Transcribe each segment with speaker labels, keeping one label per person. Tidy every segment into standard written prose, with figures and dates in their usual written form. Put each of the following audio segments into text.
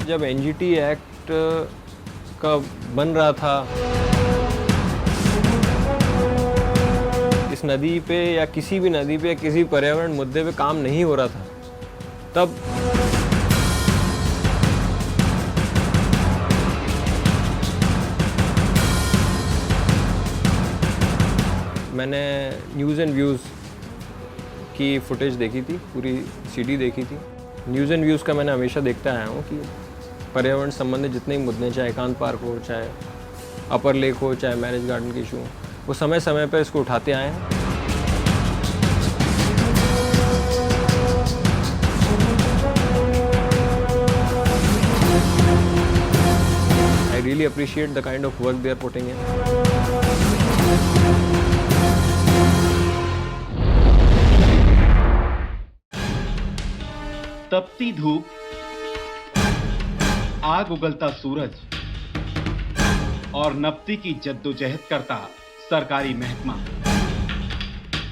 Speaker 1: जब NGT act का बन रहा था, इस नदी पे या किसी भी नदी पे या किसी पर्यावरण मुद्दे पे काम नहीं हो रहा था, तब मैंने न्यूज़ एंड व्यूज़ की फुटेज देखी थी, पूरी सीडी देखी थी। न्यूज़ एंड व्यूज़ का मैंने हमेशा देखता आया हूँ कि पर्यावरण संबंधित जितने भी मुद्दे, चाहे एकांत पार्क हो, चाहे अपर लेक हो, चाहे मैरिज गार्डन की इशू हो, वो समय समय पर इसको उठाते आए हैं। I really appreciate the kind of work they are putting in.
Speaker 2: तपती धूप, आग उगलता सूरज और नपती की जद्दोजहद करता सरकारी महकमा,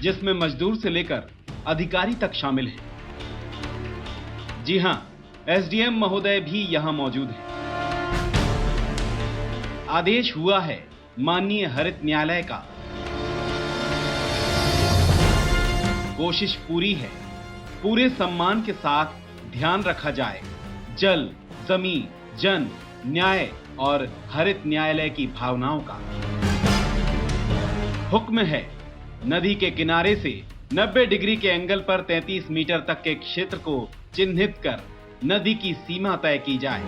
Speaker 2: जिसमें मजदूर से लेकर अधिकारी तक शामिल हैं। जी हां, एसडीएम महोदय भी यहां मौजूद हैं। आदेश हुआ है माननीय हरित न्यायालय का, कोशिश पूरी है, पूरे सम्मान के साथ ध्यान रखा जाए जल, जमीन, जन, न्याय और हरित न्यायालय की भावनाओं का। हुक्म है नदी के किनारे से 90 डिग्री के एंगल पर 33 मीटर तक के क्षेत्र को चिन्हित कर नदी की सीमा तय की जाए।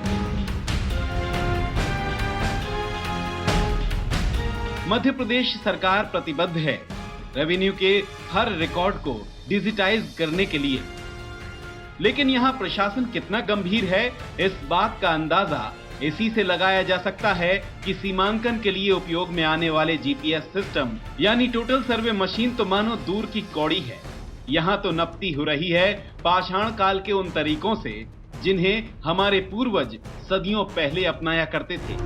Speaker 2: मध्य प्रदेश सरकार प्रतिबद्ध है रेवेन्यू के हर रिकॉर्ड को डिजिटाइज करने के लिए, लेकिन यहां प्रशासन कितना गंभीर है, इस बात का अंदाजा इसी से लगाया जा सकता है कि सीमांकन के लिए उपयोग में आने वाले जीपीएस सिस्टम यानी टोटल सर्वे मशीन तो मानो दूर की कौड़ी है। यहां तो नपती हो रही है पाषाण काल के उन तरीकों से जिन्हें हमारे पूर्वज सदियों पहले अपनाया करते थे।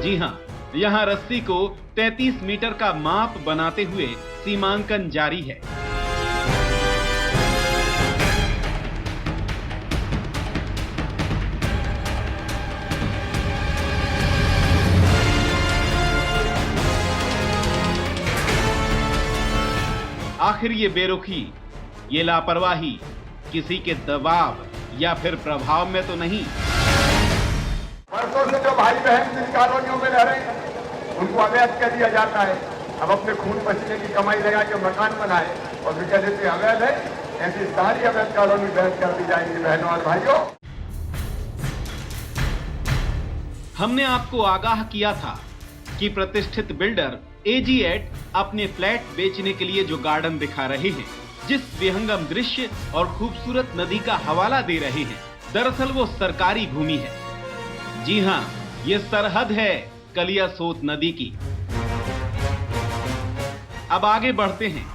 Speaker 2: जी हां, यहां रस्सी को 33 मीटर का माप बनाते हुए सीमांकन जारी है। आखिर ये बेरुखी, ये लापरवाही किसी के दबाव या फिर प्रभाव में तो नहीं।
Speaker 3: वर्षों से जो भाई बहन जिन कॉलोनियों में रह रहे हैं उनको अवैध कह दिया जाता है। अब अपने खून पसीने की कमाई लगा के मकान बनाए और फिर कह देते अवैध है। ऐसी सारी अवैध कॉलोनी बंद कर दी जाएगी। बहनों और भाइयों,
Speaker 2: हमने आपको आगाह किया था कि प्रतिष्ठित बिल्डर एजी8 अपने फ्लैट बेचने के लिए जो गार्डन दिखा रहे हैं, जिस विहंगम दृश्य और खूबसूरत नदी का हवाला दे रहे हैं, दरअसल वो सरकारी भूमि है। जी हां, ये सरहद है कलियासोत नदी की। अब आगे बढ़ते हैं।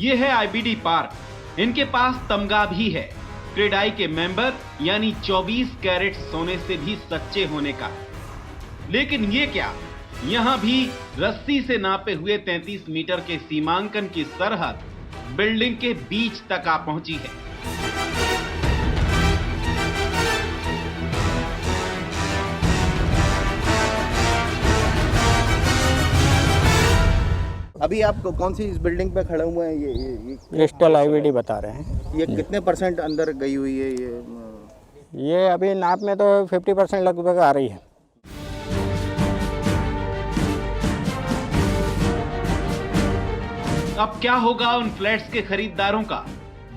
Speaker 2: ये है आईबीडी पार्क। इनके पास तमगा भी है क्रेडाई के मेंबर यानी 24 कैरेट सोने से भी सच्चे होने का। लेकिन ये क्या, यहां भी रस्सी से नापे हुए 33 मीटर के सीमांकन की सरहद बिल्डिंग के बीच तक आ पहुंची है।
Speaker 4: अभी आप कौन सी इस बिल्डिंग पे खड़े हुए हैं? ये
Speaker 5: क्रिस्टल आईबीडी बता रहे हैं।
Speaker 4: ये कितने % अंदर गई हुई है?
Speaker 5: ये अभी नाप में तो 50% लगभग आ रही है।
Speaker 2: अब क्या होगा उन फ्लैट्स के खरीदारों का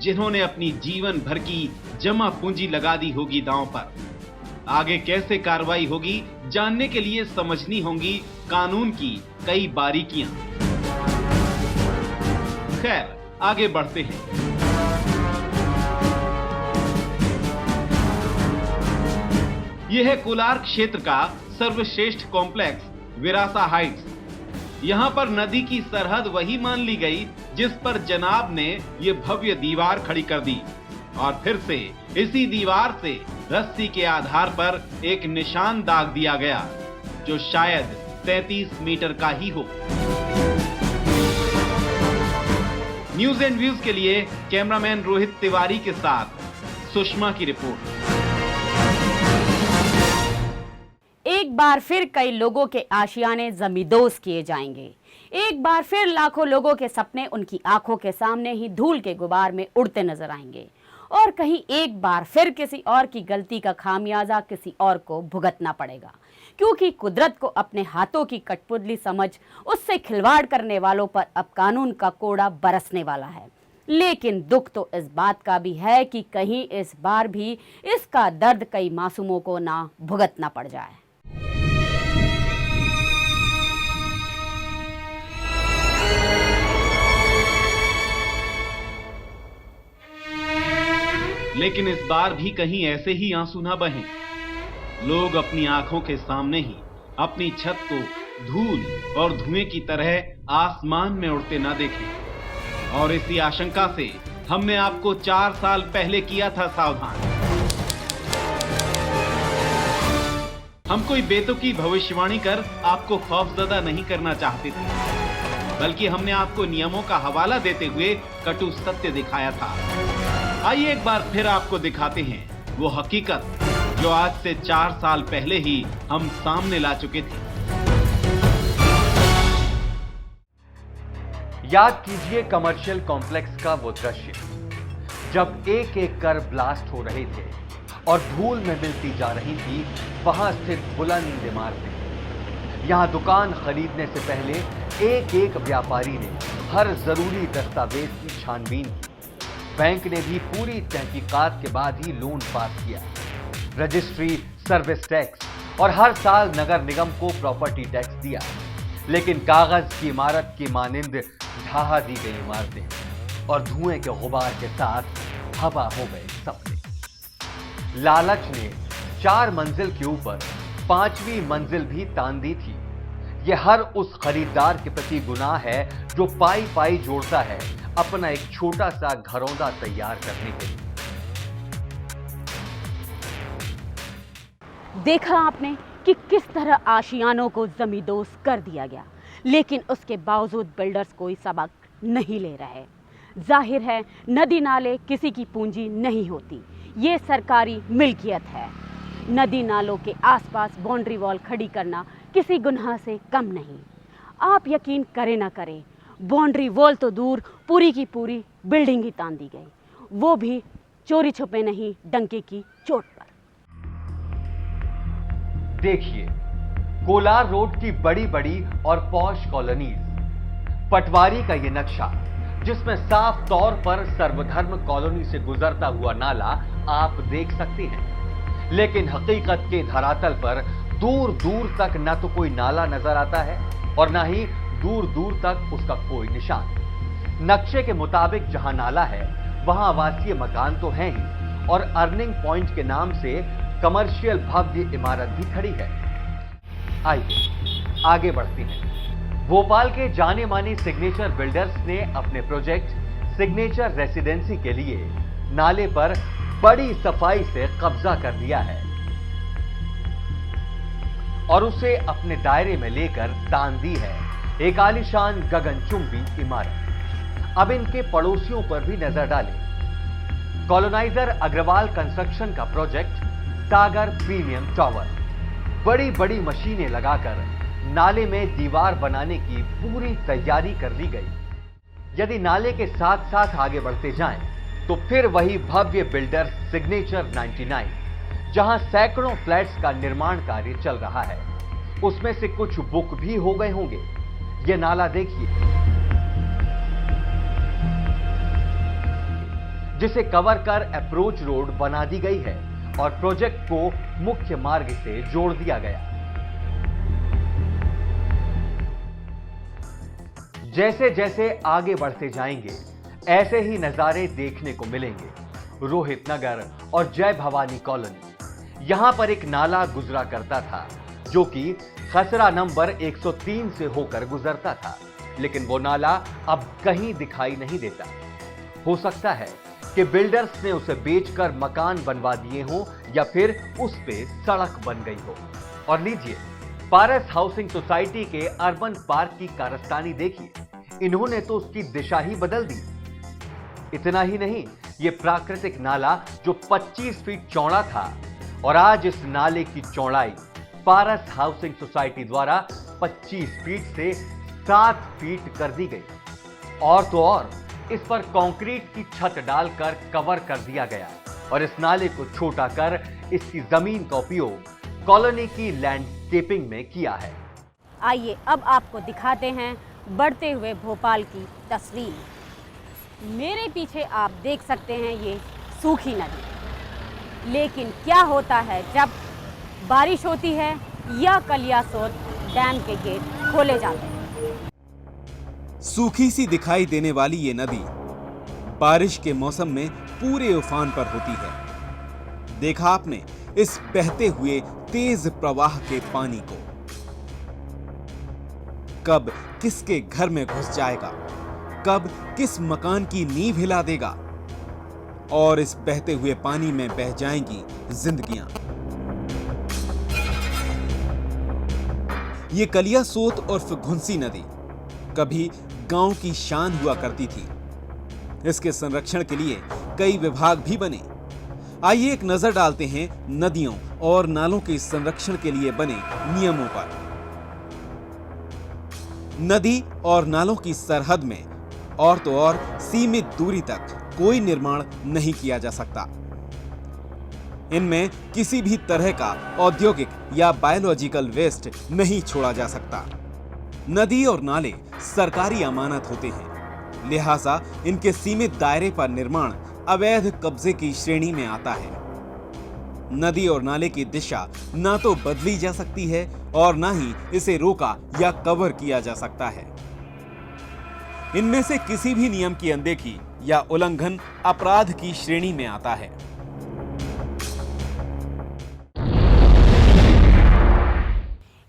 Speaker 2: जिन्होंने अपनी जीवन भर की जमा पूंजी लगा दी होगी दांव पर? आगे कैसे कार्रवाई होगी जानने के लिए समझनी होंगी कानून की कई बारीकियां। खैर, आगे बढ़ते हैं। यह है कोलार क्षेत्र का सर्वश्रेष्ठ कॉम्प्लेक्स विरासा हाइट्स। यहां पर नदी की सरहद वही मान ली गई जिस पर जनाब ने ये भव्य दीवार खड़ी कर दी और फिर से इसी दीवार से रस्सी के आधार पर एक निशान दाग दिया गया जो शायद 33 मीटर का ही हो। न्यूज एंड व्यूज के लिए कैमरामैन रोहित तिवारी के साथ सुषमा की रिपोर्ट।
Speaker 6: एक बार फिर कई लोगों के आशियाने जमींदोज किए जाएंगे। एक बार फिर लाखों लोगों के सपने उनकी आंखों के सामने ही धूल के गुबार में उड़ते नजर आएंगे और कहीं एक बार फिर किसी और की गलती का खामियाजा किसी और को भुगतना पड़ेगा, क्योंकि कुदरत को अपने हाथों की कठपुतली समझ उससे खिलवाड़ करने वालों पर अब कानून का कोड़ा बरसने वाला है। लेकिन दुख तो इस बात का भी है कि कहीं इस बार भी इसका दर्द कई मासूमों को ना भुगतना पड़ जाए।
Speaker 2: लेकिन इस बार भी कहीं ऐसे ही आंसू ना बहें। लोग अपनी आंखों के सामने ही अपनी छत को धूल और धुएं की तरह आसमान में उड़ते ना देखें। और इसी आशंका से हमने आपको 4 साल पहले किया था सावधान। हम कोई बेतुकी भविष्यवाणी कर आपको खौफजदा नहीं करना चाहते थे, बल्कि हमने आपको नियमों का हवाला देते हुए कटु सत्य दिखाया था। आइए एक बार फिर आपको दिखाते हैं वो हकीकत जो आज से 4 साल पहले ही हम सामने ला चुके थे।
Speaker 7: याद कीजिए कमर्शियल कॉम्प्लेक्स का वो दृश्य जब एक एक कर ब्लास्ट हो रहे थे और धूल में मिलती जा रही थी वहां स्थित बुलंद इमारतें। यहां दुकान खरीदने से पहले एक एक व्यापारी ने हर जरूरी दस्तावेज की छानबीन की। बैंक ने भी पूरी तहकीकात के बाद ही लोन पास किया। रजिस्ट्री, सर्विस टैक्स और हर साल नगर निगम को प्रॉपर्टी टैक्स दिया। लेकिन कागज की इमारत की मानिंद ढहा दी गई इमारतें और धुएं के गुबार के साथ हवा हो गए सपने। लालच ने 4 मंजिल के ऊपर 5वीं मंजिल भी तान दी थी। यह हर उस खरीदार के प्रति गुनाह है जो पाई पाई जोड़ता है अपना एक छोटा सा घरौंदा तैयार करने के लिए।
Speaker 6: देखा आपने कि किस तरह आशियानों को जमींदोज कर दिया गया, लेकिन उसके बावजूद बिल्डर्स कोई सबक नहीं ले रहे। जाहिर है नदी नाले किसी की पूंजी नहीं होती, ये सरकारी मिल्कियत है। नदी नालों के आसपास बाउंड्री वॉल खड़ी करना किसी गुनाह से कम नहीं। आप यकीन करें ना करें, बाउंड्री वॉल तो दूर पूरी की पूरी बिल्डिंग ही तान दी गई, वो भी चोरी छुपे नहीं, डंके की चोट पर।
Speaker 7: देखिए कोलार रोड की बड़ी बड़ी और पॉश कॉलोनीज, पटवारी का ये नक्शा जिसमें साफ तौर पर सर्वधर्म कॉलोनी से गुजरता हुआ नाला आप देख सकते हैं। लेकिन हकीकत के धरातल पर दूर दूर तक न तो कोई नाला नजर आता है और न ही दूर दूर तक उसका कोई निशान। नक्शे के मुताबिक जहां नाला है वहां आवासीय मकान तो हैं ही और अर्निंग पॉइंट के नाम से कमर्शियल भव्य इमारत भी खड़ी है। आइए आगे बढ़ते हैं। भोपाल के जाने माने सिग्नेचर बिल्डर्स ने अपने प्रोजेक्ट सिग्नेचर रेसिडेंसी के लिए नाले पर बड़ी सफाई से कब्जा कर लिया है और उसे अपने दायरे में लेकर तान दी है एक आलीशान गगनचुंबी इमारत। अब इनके पड़ोसियों पर भी नजर डालें। कॉलोनाइजर अग्रवाल कंस्ट्रक्शन का प्रोजेक्ट सागर प्रीमियम टावर, बड़ी बड़ी मशीनें लगाकर नाले में दीवार बनाने की पूरी तैयारी कर ली गई। यदि नाले के साथ साथ आगे बढ़ते जाएं, तो फिर वही भव्य बिल्डर सिग्नेचर 99, जहां सैकड़ों फ्लैट्स का निर्माण कार्य चल रहा है, उसमें से कुछ बुक भी हो गए होंगे। यह नाला देखिए जिसे कवर कर अप्रोच रोड बना दी गई है और प्रोजेक्ट को मुख्य मार्ग से जोड़ दिया गया। जैसे जैसे आगे बढ़ते जाएंगे ऐसे ही नजारे देखने को मिलेंगे। रोहित नगर और जय भवानी कॉलोनी, यहां पर एक नाला गुजरा करता था जो कि खसरा नंबर 103 से होकर गुजरता था, लेकिन वो नाला अब कहीं दिखाई नहीं देता। हो सकता है कि बिल्डर्स ने उसे बेचकर मकान बनवा दिए हों या फिर उस पे सड़क बन गई हो। और लीजिए पारस हाउसिंग सोसाइटी के अर्बन पार्क की कारस्तानी देखिए, इन्होंने तो उसकी दिशा ही बदल दी। इतना ही नहीं, ये प्राकृतिक नाला जो 25 फीट चौड़ा था और आज इस नाले की चौड़ाई पारस हाउसिंग सोसाइटी द्वारा 25 फीट से 7 फीट कर दी गई। और तो और इस पर कंक्रीट की छत डालकर कवर कर दिया गया और इस नाले को छोटा कर इसकी जमीन का उपयोग कॉलोनी की लैंडस्केपिंग में किया है।
Speaker 6: आइए अब आपको दिखाते हैं बढ़ते हुए भोपाल की तस्वीर। मेरे पीछे आप देख सकते हैं ये सूखी नदी, लेकिन क्या होता है जब बारिश होती है या कलियासोत डैम के गेट खोले जाते हैं।
Speaker 8: सूखी सी दिखाई देने वाली ये नदी बारिश के मौसम में पूरे उफान पर होती है। देखा आपने इस बहते हुए तेज प्रवाह के पानी को, कब किसके घर में घुस जाएगा, कब किस मकान की नींव हिला देगा और इस बहते हुए पानी में बह जाएंगी जिंदगियां। ये कलियासोत उर्फ घुंसी नदी कभी गांव की शान हुआ करती थी। इसके संरक्षण के लिए कई विभाग भी बने। आइए एक नजर डालते हैं नदियों और नालों के संरक्षण के लिए बने नियमों पर। नदी और नालों की सरहद में और तो और सीमित दूरी तक कोई निर्माण नहीं किया जा सकता। इनमें किसी भी तरह का औद्योगिक या बायोलॉजिकल वेस्ट नहीं छोड़ा जा सकता। नदी और नाले सरकारी अमानत होते हैं, लिहाजा इनके सीमित दायरे पर निर्माण अवैध कब्जे की श्रेणी में आता है। नदी और नाले की दिशा ना तो बदली जा सकती है और ना ही इसे रोका या कवर किया जा सकता है। इनमें से किसी भी नियम की अनदेखी या उल्लंघन अपराध की श्रेणी में आता है।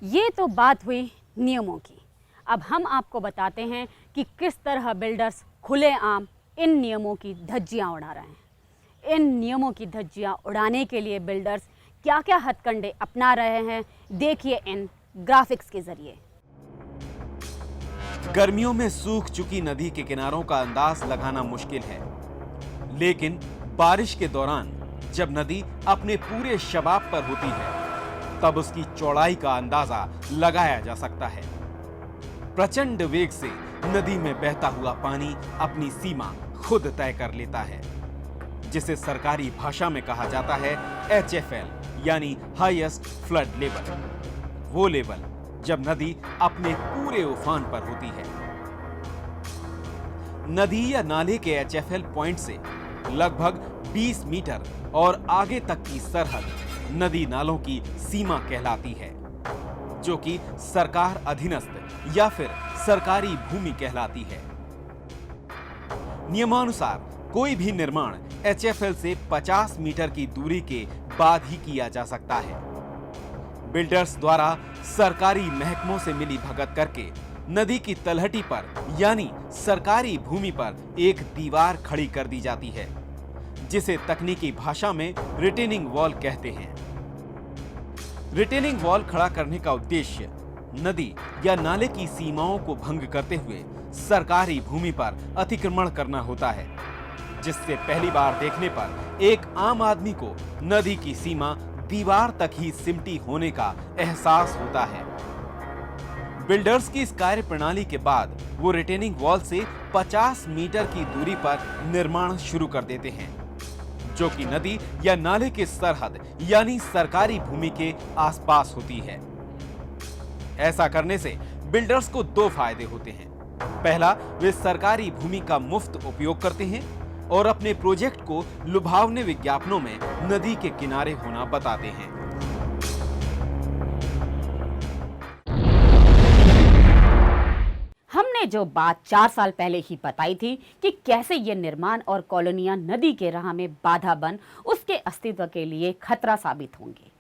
Speaker 6: ये तो बात हुई नियमों की। अब हम आपको बताते हैं कि किस तरह बिल्डर्स खुलेआम इन नियमों की धज्जियां उड़ा रहे हैं। इन नियमों की धज्जियां उड़ाने के लिए बिल्डर्स क्या क्या हथकंडे अपना रहे हैं, देखिए इन ग्राफिक्स के जरिए।
Speaker 8: गर्मियों में सूख चुकी नदी के किनारों का अंदाज लगाना मुश्किल है, लेकिन बारिश के दौरान जब नदी अपने पूरे शबाब पर होती है तब उसकी चौड़ाई का अंदाजा लगाया जा सकता है। प्रचंड वेग से नदी में बहता हुआ पानी अपनी सीमा खुद तय कर लेता है, जिसे सरकारी भाषा में कहा जाता है HFL यानी हाईएस्ट फ्लड लेवल। वो लेवल जब नदी अपने पूरे उफान पर होती है। नदी या नाले के HFL पॉइंट से लगभग 20 मीटर और आगे तक की सरहद नदी नालों की सीमा कहलाती है, जो कि सरकार अधीनस्थ या फिर सरकारी भूमि कहलाती है। नियमानुसार कोई भी निर्माण HFL से 50 मीटर की दूरी के बाद ही किया जा सकता है। बिल्डर्स द्वारा सरकारी महकमों से मिली भगत करके नदी की तलहटी पर यानी सरकारी भूमि पर एक दीवार खड़ी कर दी जाती है, जिसे तकनीकी भाषा में रिटेनिंग वॉल कहते हैं। रिटेनिंग वॉल खड़ा करने का उद्देश्य नदी या नाले की सीमाओं को भंग करते हुए सरकारी भूमि पर अतिक्रमण करना होता है, जिससे पहली बार देखने पर एक आम आदमी को नदी की सीमा दीवार तक ही सिमटी होने का एहसास होता है। बिल्डर्स की इस कार्य प्रणाली के बाद वो रिटेनिंग वॉल से 50 मीटर की दूरी पर निर्माण शुरू कर देते हैं, जो कि नदी या नाले के सरहद यानी सरकारी भूमि के आसपास होती है। ऐसा करने से बिल्डर्स को दो फायदे होते हैं। पहला, वे सरकारी भूमि का मुफ्त उपयोग करते हैं और अपने प्रोजेक्ट को लुभावने विज्ञापनों में नदी के किनारे होना बताते हैं।
Speaker 6: हमने जो बात 4 साल पहले ही बताई थी कि कैसे ये निर्माण और कॉलोनियां नदी के राह में बाधा बन उसके अस्तित्व के लिए खतरा साबित होंगे,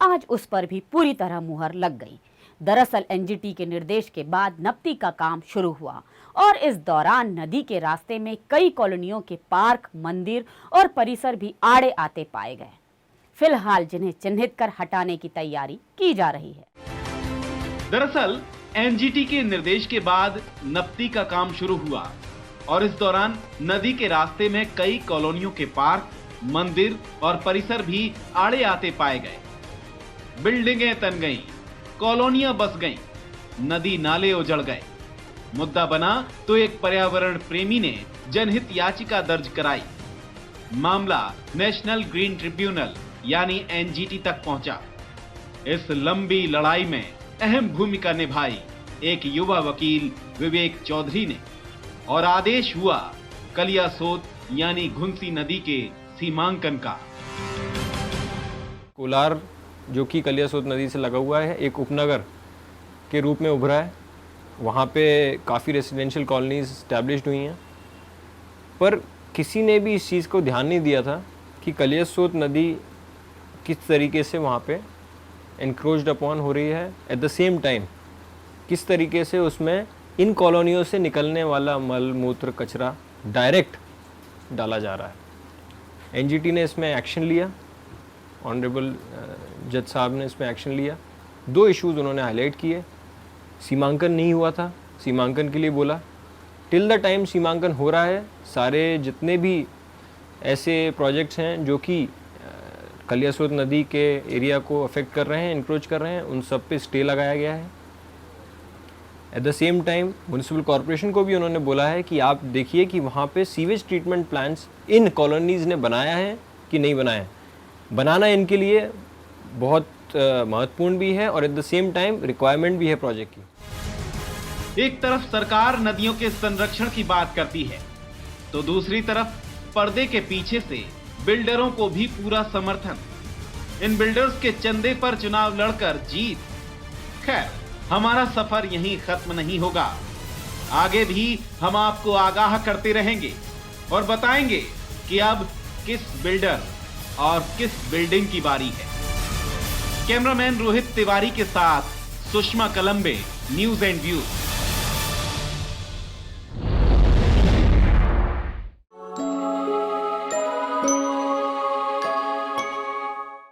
Speaker 6: आज उस पर भी पूरी तरह मुहर लग गई। दरअसल एनजीटी के निर्देश के बाद नपती का काम शुरू हुआ और इस दौरान नदी के रास्ते में कई कॉलोनियों के पार्क, मंदिर और परिसर भी आड़े आते पाए गए। फिलहाल जिन्हें चिन्हित कर हटाने की तैयारी की जा रही है।
Speaker 2: दरअसल एनजीटी के निर्देश के बाद नपती का काम शुरू हुआ और इस दौरान नदी के रास्ते में कई कॉलोनियों के पार्क, मंदिर और परिसर भी आड़े आते पाए गए। बिल्डिंगें तन गईं, कॉलोनियां बस गईं, नदी नाले उजड़ गए। मुद्दा बना तो एक पर्यावरण प्रेमी ने जनहित याचिका दर्ज कराई। मामला नेशनल ग्रीन ट्रिब्यूनल यानी एनजीटी तक पहुंचा। इस लंबी लड़ाई में अहम भूमिका निभाई एक युवा वकील विवेक चौधरी ने और आदेश हुआ कलियासोत यानी घुंसी नदी के सीमांकन का।
Speaker 1: कोलार जो कि कलियासोत नदी से लगा हुआ है, एक उपनगर के रूप में उभरा है। वहाँ पे काफ़ी रेसिडेंशियल कॉलोनीज इस्टेब्लिश्ड हुई हैं, पर किसी ने भी इस चीज़ को ध्यान नहीं दिया था कि कलियासोत नदी किस तरीके से वहाँ पे एनक्रोच्ड अपॉन हो रही है। एट द सेम टाइम किस तरीके से उसमें इन कॉलोनियों से निकलने वाला मल मूत्र कचरा डायरेक्ट डाला जा रहा है। एनजीटी ने इसमें एक्शन लिया, ऑनरेबल जज साहब ने इसमें एक्शन लिया। 2 इश्यूज़ उन्होंने हाईलाइट किए। सीमांकन नहीं हुआ था, सीमांकन के लिए बोला। टिल द टाइम सीमांकन हो रहा है, सारे जितने भी ऐसे प्रोजेक्ट्स हैं जो कि कलियासोत नदी के एरिया को अफेक्ट कर रहे हैं, इंक्रोच कर रहे हैं, उन सब पे स्टे लगाया गया है। At the same time municipal corporation को भी उन्होंने बोला है कि आप देखिए कि वहाँ पे sewage treatment plants in colonies ने बनाया है कि नहीं बनाया है। बनाना इनके लिए बहुत महत्वपूर्ण भी है और at the same time requirement भी है प्रोजेक्ट की।
Speaker 2: एक तरफ सरकार नदियों के संरक्षण की बात करती है तो दूसरी तरफ पर्दे के पीछे से बिल्डरों को भी पूरा समर्थन। इन बिल्डर्स के चंदे पर चुनाव लड़कर जीत। खैर, हमारा सफर यहीं खत्म नहीं होगा। आगे भी हम आपको आगाह करते रहेंगे और बताएंगे कि अब किस बिल्डर और किस बिल्डिंग की बारी है। कैमरामैन रोहित तिवारी के साथ सुषमा कलंबे, न्यूज़ एंड व्यूज।